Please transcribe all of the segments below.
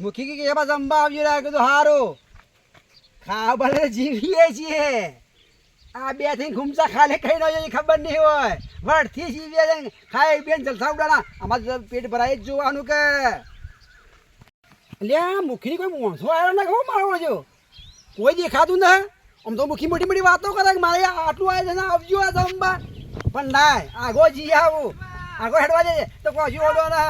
મુખી કે એમાં જમવા આવી રહ્યા કીધું હારું ખાવા ભલે જીવીએ છીએ આ બે થી ઘૂમસા ખાલે કઈ ન જાય ખબર નહીં હોય વળથી જીવીએ છે ખાઈ બેન જલસા ઉડાના અમારે પેટ ભરાઈ જ જોવાનું કે એટલે આ મુખીની કોઈ મોણસો આવ્યો ને ખબર મારવો છો કોઈ દેખાતું ને આમ તો મુખી મોટી મોટી વાતો કરે કે મારે આટલું આવે છે ને આવજો આ જમવા પણ ના આગો જી આવું આગો હેડવા જઈએ તો કશું ઓડો ને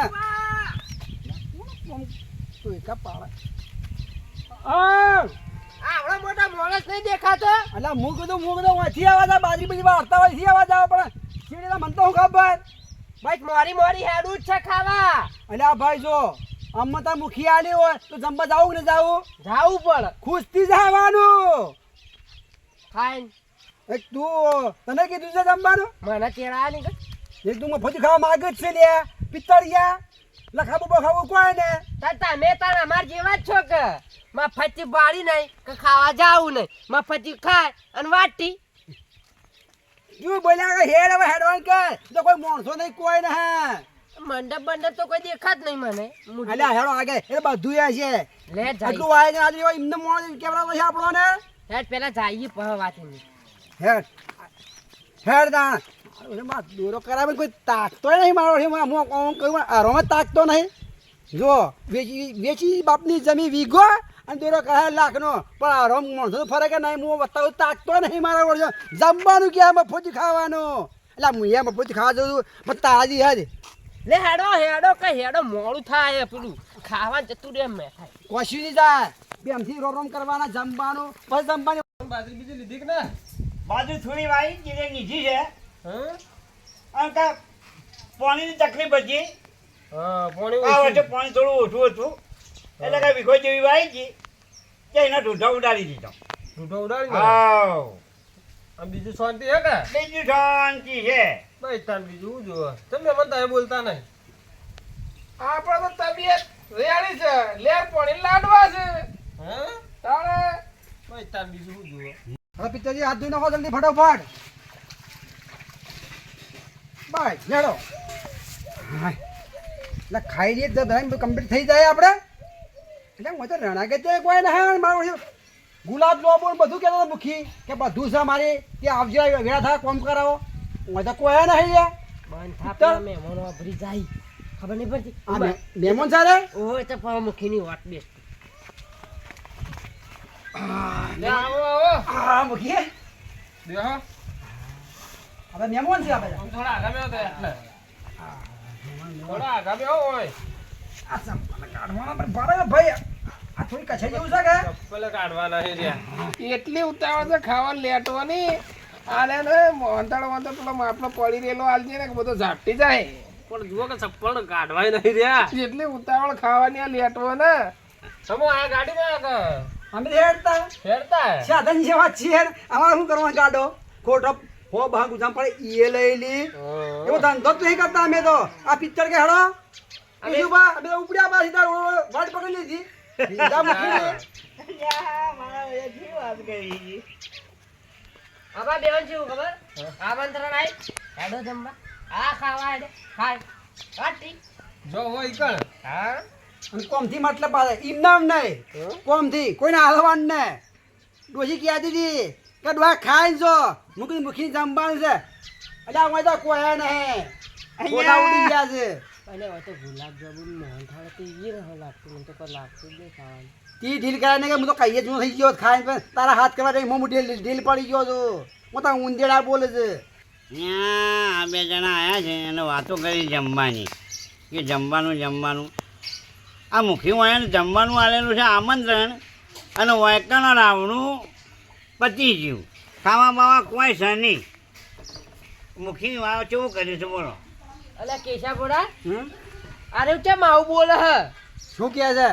આવડા મોટા માણસ નહીં દેખાતો એટલે હું કીધું અહીંથી આવવા જા બાજરી બીજી વાર્તા હોય અહીંથી આવવા જાવ પણ શીડીના મને તો શું ખબર ભાઈ મોરી મોરી હેડું જ છે ખાવા એટલે આ ભાઈ જો અમ્મતા મુખી આલી હોય તો જમવા જાવું કે ને જાવું પડે ખુશથી જવાનું ખાઈને એક તું તને કીધું છે જમવાનું મને ચેડા નહીં એક તું મફતી ખાવા માંગે જ છે લે પિત્તળિયા લખાવું બખાવું કોઈ ને તમે તાર અમાર જેવા જ છો કે મફતી બાળી નહીં કે ખાવા જાવું નહીં મફતી ખાય અને વાટી તું બોલ્યા કે હેડ હવે હેડવાન કે તો કોઈ માણસો નહીં કોઈ ને હા મંડપ બંડપ તો કોઈ દેખાત નહીં મને એટલે હેડો આગે એ બધું એ છે લે આટલું વાય ને આજે એમને મોણ કેવડા છે આપણો ને હેડ પેલા જઈએ પહ વાતી હેડ હેડ દા દોરો કરાવે કોઈ તાકતો નહીં મારો હું કહું આરોમાં તાકતો નહીં જો વેચી બાપની જમી વીઘો અને દોરો કરાવે લાખનો પણ આરોમ માણસો ફરક નહીં હું બતાવું તાકતો નહીં મારા વળજો જમવાનું ક્યાં મફતી ખાવાનું એટલે હું એ મફતી ખાવા જઉં પણ તાજી હજ લે હેડો હેડો કે હેડો મોડું થાય પેલું ખાવા જતું રે મેં કશું નહીં જાય બેમથી રોમ કરવાના જમવાનું પછી જમવાની બાજરી બીજી લીધી કે ના બાજુ થોડી વાઈ જે નીચી છે હા અને કા પાણીની તકલીફ હતી હા પાણી આ વચ્ચે પાણી થોડું ઓછું હતું એટલે કે વિખો જેવી વાઈ ગઈ કે એના ઢૂંઢા ઉડાડી દીધો ઢૂંઢો ઉડાડી હા આમ બીજું શાંતિ હે કે બીજું શાંતિ છે ભાઈ તાન બીજું જો તમે મન તો બોલતા નહીં આપણે તો તબિયત રેડી છે લેર પાણી લાડવા છે હા તારે ભાઈ તાન બીજું જો હવે પિત્તરજી હાથ ધોઈ નાખો જલ્દી ફટોફટ બાય લેડો એટલે ખાઈ લઈએ તો ધરાઈને કમ્પ્લીટ થઈ જાય આપણે એટલે હું તો રણા કે તે કોઈ ના મારું ગુલાબ લોબો બધું કહેતો મુખી કે બધું છે મારી ત્યાં આવજો વેળા થાય કોમ કરાવો હું તો કોઈ નહીં લે બંધ થાપલા મહેમાનો ભરી જાય ખબર નહીં પડતી આ મહેમાન સારે ઓય તો પાવ મુખીની વાટ બેસ લે આવો આવો હા મુખી દેહો હવે મહેમાન છે આપણે થોડા આગળ બેહો તો એટલે થોડા આગળ બેહો ઓય આ સંપલ કાઢવાના પર ભારે ભાઈ આ થોડી કછે જેવું છે કે ચપ્પલ કાઢવાના છે રહ્યા એટલી ઉતાવળ છે ખાવા લેટવાની આને ને મોંતાળો પેલો આપણો પડી રહેલો આલજે ને કે બધો ઝાપટી જાય પણ જુઓ કે ચપ્પલ કાઢવાય નહીં રહ્યા એટલી ઉતાવળ ખાવાની આ લેટવો ને સમો આ ગાડી માં કે અમે હેડતા સાધન જેવા છીએ અમારે શું કરવાનું ગાડો ખોટો હો બહા ગુજામ પડે ઈએ લઈ લી એવો ધંધો જ નહીં કરતા અમે તો આ પિક્ચર કે હેડો બીજું બા અમે તો ઉપડ્યા બા સીધા વાટ પકડી લીધી સીધા મૂકી મારા વેચી વાત કરી આબા બેવન છું ખબર આમંત્રણ આઈ હેડો જમવા આ ખાવા હેડો ખાય કાટી જો હોય કણ હા અને કોમથી મતલબ આવે ઈમ નામ નહીં કોમથી કોઈને હાલવાન ને ડોશી કહી દીધી કે ડોહા ખાઈ જો મુખી જમવાનું છે એટલે અમે તો કોઈ નહીં ખોટા ઉડી ગયા છે અને હવે તો ગુલાબ જાંબુ મોહન થાળ તો ઈ રહો લાગતું મને તો કોઈ લાગતું જ નહીં ખાવાનું તી ઢીલ કરાને કે હું તો કહીએ જ હું થઈ ગયો ખાઈને પણ તારા હાથ કરવા જઈ હું ઢીલ પડી ગયો છું હું તો ઊંધેડા બોલે છે આ બે જણા આવ્યા છે અને વાતો કરી જમવાની કે જમવાનું આ મુખી વાયણ જમવાનું આવેલું છે આમંત્રણ અને વાયકાના રાવણું પતી ગયું ખાવા બાવા કોઈ છે નહીં મુખી વાવ કેવું કર્યું છે બોલો અલે કેશા બોડા અરે કેમ આવું બોલે હ શું કહે છે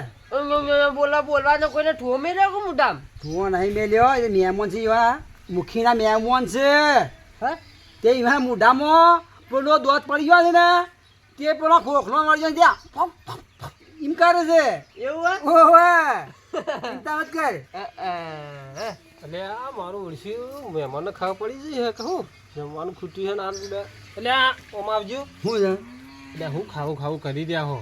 બોલવાનો કોઈને ઠોમે રહ્યો કે મોઢામ ઠો નહીં મેલ્યો એ મહેમાન છે એવા મુખીના મહેમાન છે હા તે એવા મોઢામાં પેલો દોત પડી ગયો છે ને તે પેલો ખોખલો મળી ગયો ત્યાં એમ કરે છે એવું ઓહો ચિંતા મત કર એટલે આ મારું ઓળખ્યું મહેમાનને ખાવા પડી જઈ કહું જમવાનું ખૂટ્યું છે ને એટલે આ ઓમ આવજો શું છે એટલે હું ખાવું કરી રહ્યા હો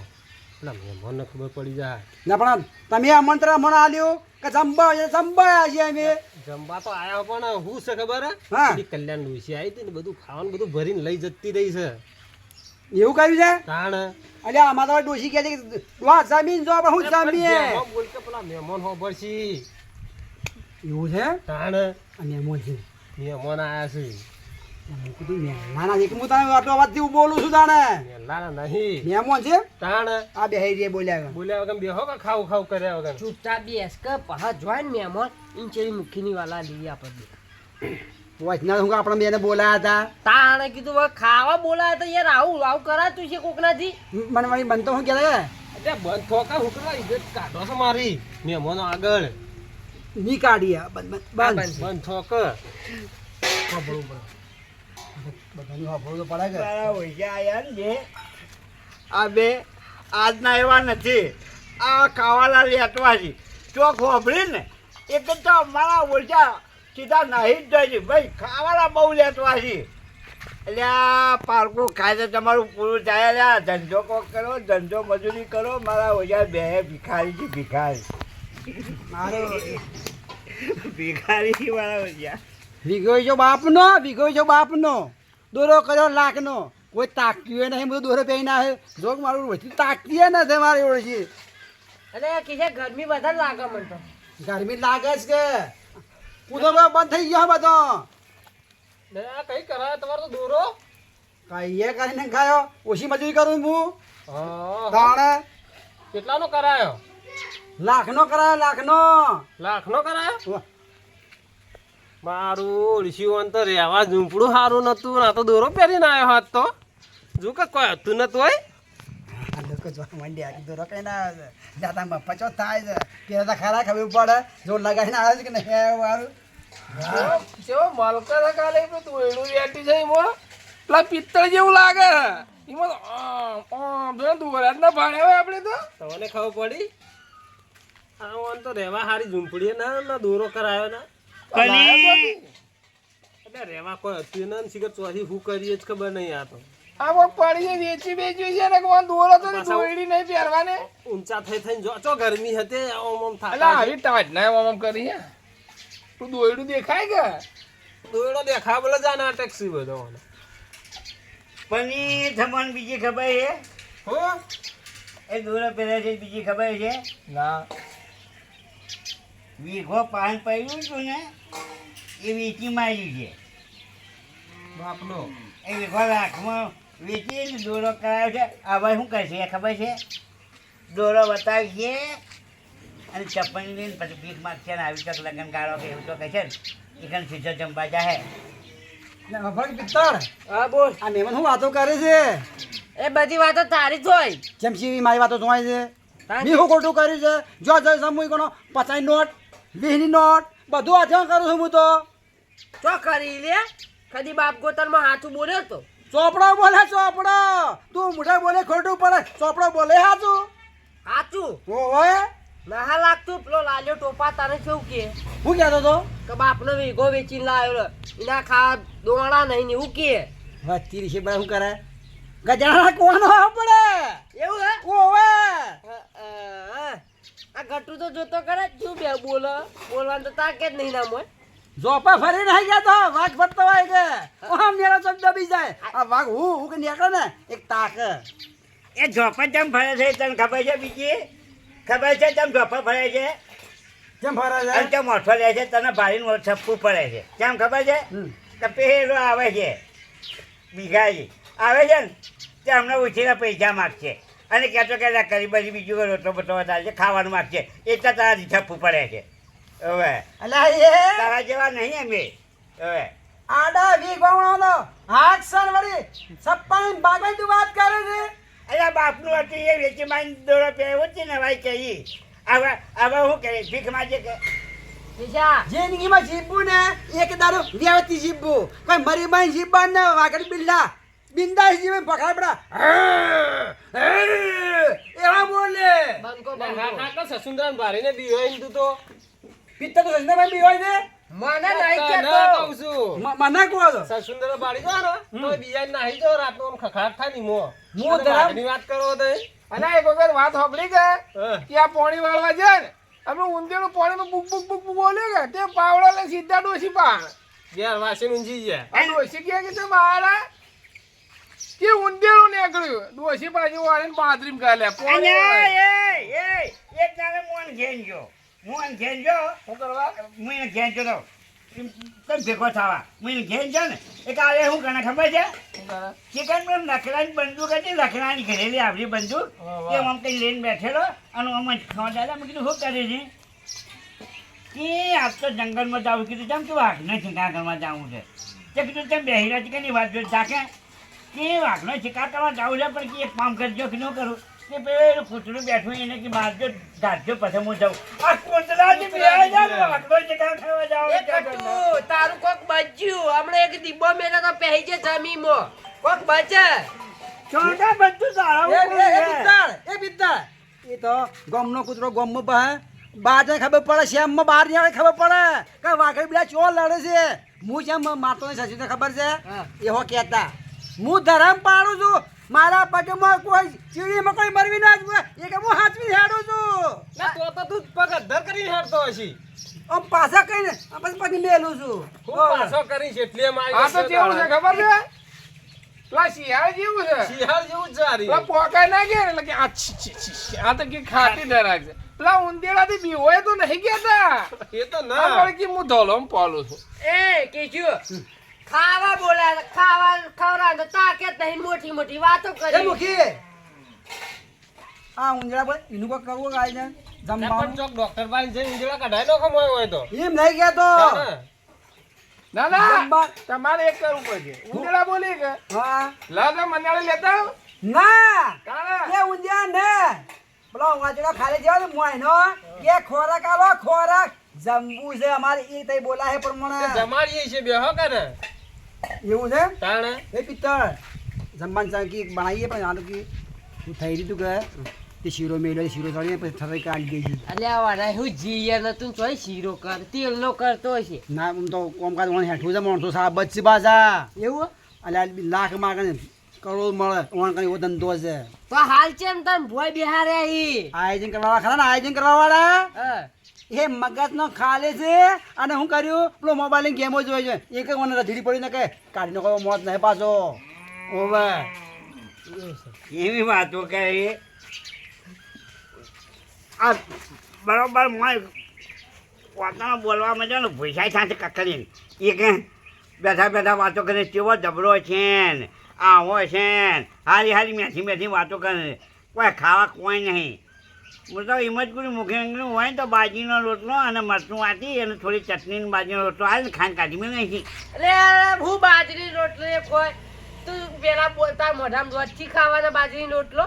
પેલા મહેમાનને ખબર પડી જાય. ના પણ તમે આમંત્રણ મને આલ્યું કે જમવા છે અમે જમવા તો આયા પણ હું છે ખબર હે? હા. પેલી કલ્યાણ ડોશી આવી હતી ને બધું ખાવાનું બધું ભરીને લઈ જતી રહી છે. એવું કર્યું છે તાણ અલ્યા આમાં તો ડોશી કહે છે કે ડોહા જમીન જો પણ હું જમીએ મહેમાન બોલ કે પેલા મહેમાન હોભળશી. એવું છે તાણ અને એમ છે મહેમાન આયા છે. મેં કીધું મહેમાન એક હું તને આટલો અવાજ જેવું બોલું છું તાણે મેલા નહીં. મહેમાન છે તાણ આ બેહી રે બોલ્યા બોલ્યા વગર બેહો કે ખાવ ખાવ કર્યા વગર. ચૂપચાપ બેસ કે પહા જોઈન મહેમાન ઇંચેરી મુખીની વાલા લઈ આપણે વચના હું આપણા બેને બોલાયા હતા તાણે કીધું હવે ખાવા બોલાય તો યાર આવું કરાતું છે કોકનાથી મને મારી બનતો હું કહેતા એટલે બંધ થોકા હુકરા ઇજ્જત કાઢો છો મારી મહેમાનો આગળ. ની કાઢી બંધ બંધ થોક બધાની વાપરવું તો પડે કે તારા ઓછા આયા ને જે આ બે આજના એવા નથી. આ ખાવાના લેટવા છે ચોક હોભળી ને એક જ તો મારા ઓછા સીધા નાહી જ જાય છે ભાઈ. ખાવાના બહુ લેટવા છે એટલે આ પારકું ખાય તો તમારું પૂરું થાય. એટલે આ ધંધો કોક કરો, ધંધો મજૂરી કરો. મારા ઓછા બે ભિખારી છે ભિખારી. મારો ભિખારી છે મારા ઓછા. વિગોઈ જો બાપનો દોરો કર્યો લાખનો કોઈ તાક્યું નહીં બધું દોરો પહેરી ના જો મારું વચ્ચે તાકીએ નથી મારી ઓળખી અને કીધે ગરમી વધારે લાગે મને તો ગરમી લાગે છે કે કૂદો બંધ થઈ ગયો બધો કઈ કરાય તમારો તો દોરો. કઈ એ કરીને ખાયો ઓછી મજૂરી કરું હું હા. તાણે કેટલાનો કરાયો? લાખનો કરાયો લાખનો કરાયો. મારું ઋષિવન તો રહેવા ઝૂંપડું સારું નતું ના તો દોરો પહેરીને આવ્યો હાથ તો જો કે કોઈ હતું નતું હોય. આ લોકો જોવા માંડ્યા કે દોરો કઈ ના આવે જાતા મફચો થાય છે પેલા તો ખરા ખબર પડે જો લગાવીને આવે છે કે નહીં વાળું કેવો માલકા છે કાલે પેલું દોયડું વેટી છે એમાં પેલા પિત્તળ જેવું લાગે એમાં તો દોરા જ ના ભાડે હોય આપણે તો તમને ખબર પડી. આ તો રહેવા સારી ઝૂંપડી ના દોરો કરાયો ના એટલે રહેવા કોઈ હતું ને શીખર ચોથી શું કરીએ જ ખબર નહીં. આ તો આ કોક પડી વેચી વેચી છે ને કોણ દોરો તો દોયડી નહીં પહેરવાને ઊંચા થઈ થઈને જો ચો ગરમી હતી ઓમ થાય એટલે આવી ટાટ ના ઓમ કરી તું દોયડું દેખાય કે દોયડો દેખાય બોલે જા ના ટેક્સી બધો પનીર થમણ બીજી ખબર છે? હો એ દોરો પહેરે છે બીજી ખબર છે? ના વીઘો પાન પડ્યું હતું ને એ વેચી મારી છે. બાપનો એ વીઘો લાખમાં વેચીને દોરો કરાવ્યો છે. હવે શું કરશે એ ખબર છે? દોરો બતાવીએ અને ચપ્પલ લઈને પછી ભીખ માગશે ને આવી તક લગ્ન ગાળો કે એવું તો કહેશે ને એ સીધો જમવા જાય. પિત્તળ હા બોલ આ મહેમાન શું વાતો કરે છે એ બધી વાતો તારી જ હોય જેમ સી મારી વાતો જોવાય છે મેં શું ખોટું કર્યું છે જો જો સમૂહ કોનો 50 નોટ 20 નોટ બધું આચરણ કરું છું હું તો તો કરી લે કદી બાપ ગોતરમાં હાથું બોલ્યો તો ચોપડો બોલે ચોપડો તું મોઢા બોલે ખોટું પડે ચોપડો બોલે હાચું હાચું ઓય ના લાગતું પેલો લાલ્યો ટોપા તારે કેવું કે હું કહેતો તો કે બાપનો વીઘો વેચીને લાવ્યો એના ખા દોણા નહીં ને એવું કે વાતી રીશે બડા શું કરે ગજાણા કોનો પડે એવું હે ઓવે આ ગટુ તો જોતો કરે શું બે બોલવાનું તો તાકે જ નહીં નામ હોય જોપા ફરી નહીં ગયા તો વાઘ ફરતો હોય કે ઓમ મેળો ચમ દબી જાય આ વાઘ હું કે નીકળે ને એક તાક એ ઝોપા ચમ ફરે છે તને ખબર છે? બીજી ખબર છે ચમ ઝોપા ફરે છે? કેમ ફરે છે અને ચમ ઓઠો લે છે તને ભારીને છપ્પું પડે છે કેમ ખબર છે? કે પેલો આવે છે ભિખારી આવે છે ને તે અમને ઉછીના પૈસા માગશે અને કહેતો કે કરી બધી બીજું રોટલો બોટલો વધારે છે ખાવાનું માગશે એટલે તારાથી છપ્પું પડે છે. હવે અલા એ તારા જેવા નહીં અમે. હવે આડા વી ગોણો હાથ સર વળી સપ્પાઈ બાગઈ તું વાત કરે છે અલ્યા બાપનું હતું એ વેચી મારી દોરો પહેર્યો છે ને ભાઈ કહી હવે શું કરે ભીખ માગે કે બીજા જિંદગીમાં જીવવું ને એક દારૂ વ્યવસ્થિત જીવવું કોઈ મરી બાઈ જીવવાનું ને વાગડ બિલ્લા બિંદાસ જીવે પકડા એવા બોલે બંકો હા બંકો હા તો સસુંદરાન ભારીને બીવાઈને તું તો પિત્તર તો સંજનાભાઈ બી હોય છે મને નહીં ના કેતો કહું છું મને કહો તો સસુંદર બાળી જો ને તો બીજાને નાહી જો રાતનો આમ ખખડાટ થાય ની મો મો ધરામ. ની વાત કરો તો અને એક વખત વાત સાંભળી કે આ પાણી વાળવા જાય ને આપણે ઊંધિયાનું પાણીમાં બુક બુક બુક બોલ્યો કે તે પાવડો લઈને સીધા ડોસી પાણ ઘેર વાસી ઊંઘી ગયા આ ડોસી કે છે મારા કે ઊંધિયાનું નીકળ્યું ડોસી બાજુ વાળીને બાથરૂમ ગાલ્યા પાણી વાળવા. એક તારે મોન ઘેંજો શું કરવા હું એને ઘેંજો તો કઈ ભેગો થવા હું એને ઘેંજો ને એ કાલે શું કરે ખબર છે શું કરવા? ચિકન પર લખડાની બંદૂક હતી લખડાની ઘરેલી આપણી બંદૂક એ આમ કઈ લઈને બેઠેલો અને આમ જ ખાવા દાદા મેં કીધું શું કરે છે કે આજ તો જંગલમાં જવું કીધું તેમ કે વાઘનો શિકાર કરવા જવું છે તે કીધું તેમ બેહી રહ્યા ચિકનની વાત જોઈ ચાકે કે વાઘનો શિકાર કરવા જવું છે પણ કે એક કામ કરજો કે ન કરું કે પેલું કૂતરું બેઠું એને કે મારજો ગાઢજો પછી હું જાઉં આ કૂતરાથી બેહી જાય વાઘનો શિકાર કરવા એ જાવ કટુ તારું કોક બચ્યું હમણાં એક દીબો મેલે તો પહેરી છે જમીનમાં કોક બચે ચોંટા બધું સારા એ પિત્તળ એ તો ગમનો કૂતરો ગમમાં બહાર બહાર જઈને ખબર પડે શ્યામમાં બહાર જાય ખબર પડે કે વાઘરી બધા ચો લડે છે હું જેમ મારતો નહીં સચિન ખબર છે એવો કહેતા હું ધરમ પાડું છું મારા પગમાં કોઈ ચીડીમાં કોઈ મરવી ના જુએ એ કે હું હાચવી હેડું છું ના તો તું પગ અધ્ધર કરીને હેડતો હશી આમ પાછા કહીને પછી પછી મેલું છું ખૂબ પાછો કરી છે એટલે મારી આ તો કેવું છે ખબર છે પેલા શિયાળ જેવું છે શિયાળ જેવું જ છે આ પેલા રહ્યું. પોકાય ના ગયા ને એટલે કે આ છી, છી, છી, છી. આ તો કે ખાટી ડરાક છે પેલા ઊંધિયાથી બીવોય તો નહીં ગયા એ તો તા ના કે હું ધોલોમ પાલું છું એ કેજુ ખાવા બોલા ખાવા ખવરા તો તાકે નહીં મોટી મોટી વાતો એ કરી મુખી આ ઊંજળા બોલે એનું કોઈ કરવું ગાય ને ના પણ જમવાનું ચોક ડોક્ટર પાસે જઈને ઈંજળા કઢાઈ નાખો મોય હોય તો એમ નહીં કહેતો ના ના જમવા- તમારે એક કરવું પડશે ઊંધિયા બોલી કે હા લાદા મનાળી લેતા આવો. ના તાણે એ ઊંધિયા ને પેલો વાંચડો ખાલી જેવો ને મોયનો એ ખોરાક આલો ખોરાક જમવું છે અમારે એ તઈ બોલા હે પ્રમાણે જમાડીએ છે બેહો કે ને એવું છે તાણે એ પિત્તળ જમવાનું ચાકી બનાવીએ પણ આનું કે હું થઈ રહ્યું કે તે શીરો મેળ્યો શીરો ચડીને પછી થરાઈ કાઢી ગઈ છે અલ્યા વાડા હું જીયા નતું ચોય શીરો કર તેલનો કરતો છે ના આમ તો કોમકાજ વણ હેઠું છે માણસો સાહેબ બચ્ચી બાજા એવું અલ્યા લાખ માગે ને કરોડ મળે ઓણ કઈ એવો ધંધો છે તો હાલ છે ને તને ભોય બિહાર્યા ઈ આયોજન કરવા વાળા ખરા ને આયોજન કરવા વાળા હા. એ મગજનો ખાલે છે અને હું કર્યું પેલો મોબાઈલ ગેમો જોઈ છે એક મને રધીડી પડી ને કે કાઢી નાખો મોત નહીં પાછો ઓવે એવી વાતો કરી આ બરોબર મોય પોતાનો બોલવા માંડ્યો ને ભૂસાઈ સાથે કકડીને એ કે બેઠા બેઠા વાતો કરે કેવો જબરો છે ને આવો છે ને હારી હારી મેથી મેથી વાતો કરે કોઈ ખાવા કોઈ નહીં હું તો એમ જ કરું મુખે અંગનું હોય ને તો બાજીનો રોટલો અને મરચું વાટી અને થોડી ચટણી ને બાજીનો રોટલો આવે ને ખાંડ કાઢી મેં નહીં અરે હું બાજરી રોટલી કોઈ તું પેલા બોલતા મોઢામાં રોજથી ખાવાના બાજરી રોટલો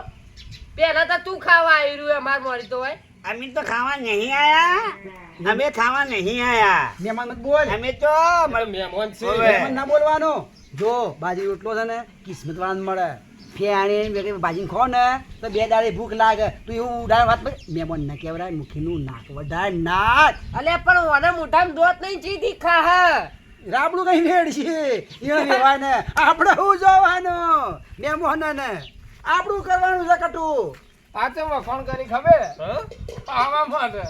પેલા તો તું ખાવા આવી રહ્યું અમાર મળી તો હોય અમે તો ખાવા નહીં આયા અમે ખાવા નહીં આયા મહેમાન મત બોલ અમે તો મારે મહેમાન છે ઓવે. મહેમાન ના બોલવાનો જો બાજી રોટલો છે ને કિસ્મત વાળાને મળે ફેણી ભાજી ખો ને તો બે દાડે ભૂખ લાગે તું એવું ઉડાડ વાત મહેમાન ના કહેવાય મુખીનું નાક વધારે નાક અલે પણ ઓને મોઢામાં દોત નહીં ચીધી ખા રાબડું કઈ વેડ છે એને કહેવાય ને આપણે શું જોવાનું મહેમાન ને આપણું કરવાનું છે કટું આ તો વખોણ કરી ખબર હા? આવા માટે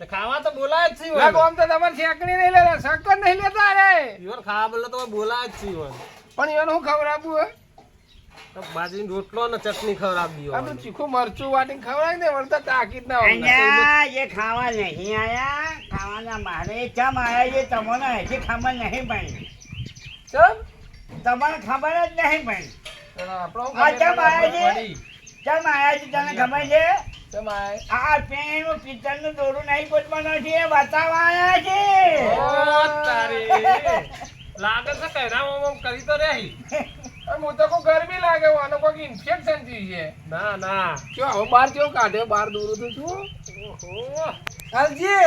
તો ખાવા તો બોલાય જ છે ના હોય. આમ તો તમારે શેકણી નહીં લેતા શક્કર નહીં લેતા રે ઈવન ખાવા બોલે તો બોલાય જ છે હોય. પણ એને હું ખવડાવવું હે તો બાજરીનો રોટલો ને ચટણી ખવડાવી આ તો દીધો ચીખું મરચું વાટીને ખવડાવી દે વળતા તાકીદ ના હોય અહીંયા એ ખાવા નહીં આયા ખાવાના મારે ચમ આયા એ તમને હજી ખબર નહીં ભાઈ ચમ તમને ખબર જ નહીં ભાઈ આપણો આ ચમ આયા છે ચમ આયા છે તને ખબર છે ચમ આય આ પેનું પિત્તળનું દોરું નહીં ગોતવાનું છે એ બતાવવા આયા છે ઓ તારી લાગે છે કૈરા ઓમ કરી તો રહી હું તો કોઈ ગરમી લાગે આનો કોઈ ઇન્ફેક્શન થઈ છે ના ના જો હવે બહાર કેવું કાઢ્યો બહાર દૂર તો છું ઓહો હાલજી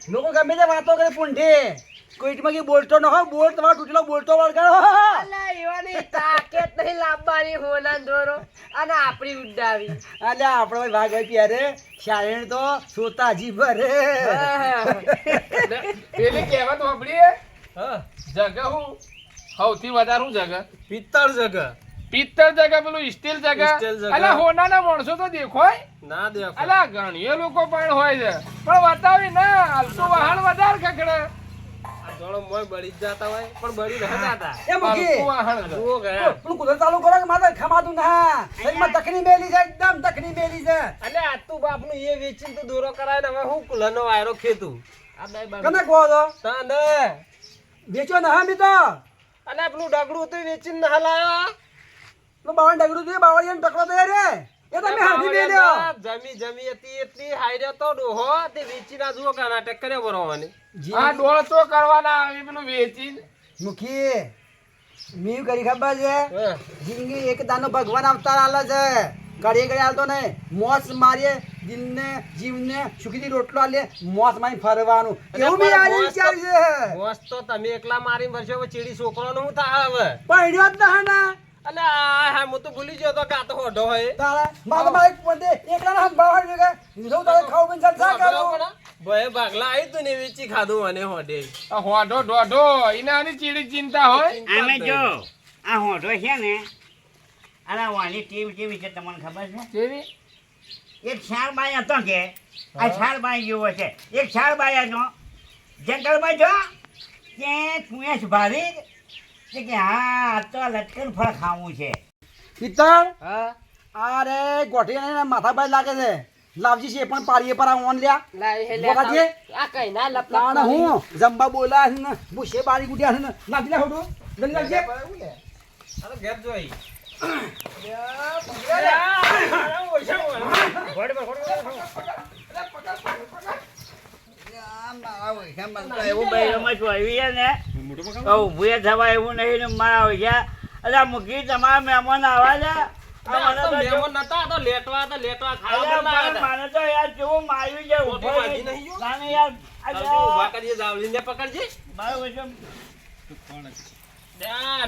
લોકો ગમે તે વાતો કરે પૂંઠી કોઈટમાં કે બોલતો ન હોય બોલ તમારો તૂટેલો બોલતો વળગાડો અલા એવાની તાકેત નહીં લાવવાની હોના દોરો અને આપણી ઉડાવી અલ્યા આપણો ભાઈ ભાગ હોય ત્યારે શાયર તો સોતાજી ભરે પેલી કહેવત વાપરીએ હા જગહ હું સૌથી વધારે હું જગહ પિત્તળ જગ પિત્તળ જગા પેલું સ્ટીલ જગા સ્ટીલ જગા. અલા હોનાના માણસો તો દેખોય ના દેખો અલા ઘણીએ લોકો પણ હોય છે પણ બતાવી ના હાલતું વાહન વધારે ખખડે આ જોડો મોય બળી જ જાતા હોય પણ બળી ન જાતા એ મૂકી હાલતું વાહન છે. જુઓ ગયા પેલું કુદર ચાલુ કરો કે મારે ખમાતું ના શરીરમાં દખની મેલી છે એકદમ દખની મેલી છે એટલે આ તું બાપનું એ વેચીને તું દોરો કરાય ને હવે હું કુલરનો વાયરો ખેતું આ બે બાજુ કને કહો છો તાને વેચો ના મી તો અને પેલું ડગડું હતું એ વેચીને ના લાયો પેલું બાવન ડગરું જોઈએ બાવળિયાનો ટકલો તો એ રે એ તમે હાથી મેલ્યો જમી હતી એટલી હાઈડ્યો તો ડોહો તે વેચી ના જુઓ કા નાટક કર્યો બરોવાની આ ડોળ તો કરવાના આવે પેલું વેચીને મુખી મી કરી ખબર છે જિંદગી એક દાનો ભગવાન અવતાર આલે છે ઘડી ઘડી હાલતો નહીં મોસ મારીએ દિલને જીવને સુખીથી રોટલો આલે મોસ મારી ફરવાનું એવું બી આજે વિચાર છે મોસ તો તમે એકલા મારી વર્ષો ચીડી છોકરાનું હું થાય હવે પણ હિડ્યો જ ના ના અલે આ હા હું તો ભૂલી ગયો તો કાતો હોઢો હોય તારા મારા મારે પોતે એકલા ના બાવળ કે હિડો તારે ખાવ બન ચાલ કરું ભય ભાગલા આવી તું ને વેચી ખાધું મને હોઢે આ હોઢો ઢોઢો એનાની ચીડી ચિંતા હોય આમે જો આ હોઠો છે ને અરે વાની ટીમ કેવી છે તમને ખબર છે કેવી એક શાળબાઈ હતો કે આ શાળબાઈ જેવો છે એક શાળબાઈ હતો જંગલમાં જો કે કુએસ ભારી કે હા આ તો લટકન ફળ ખાવું છે પિત્તળ હા અરે ગોઠી ને માથા પર લાગે છે લાવજી છે પણ પાડીએ પર આ ઓન લ્યા લાય હે લે બોલાજે. આ કઈ ના લપ લાવને હું જંબા બોલા છે ને બુશે બારી ગુડિયા છે ને લાગી લે હોડો જલ્દી લાગજે અરે ઘેર જોઈ એવું બૈરોમાં જોઈ ને ઊભું થવા એવું નહીં ને મારા હોય અરે મૂકી તમારા મહેમાન આવા છે મને તો યાર કેવું માર્યું છે મોટું વાગી નહીં ગયું? નાને યાર પકડજે મારું વચન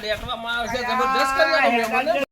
લેટવામાં આવશે જબરદસ્ત કરી આલો મહેમાને.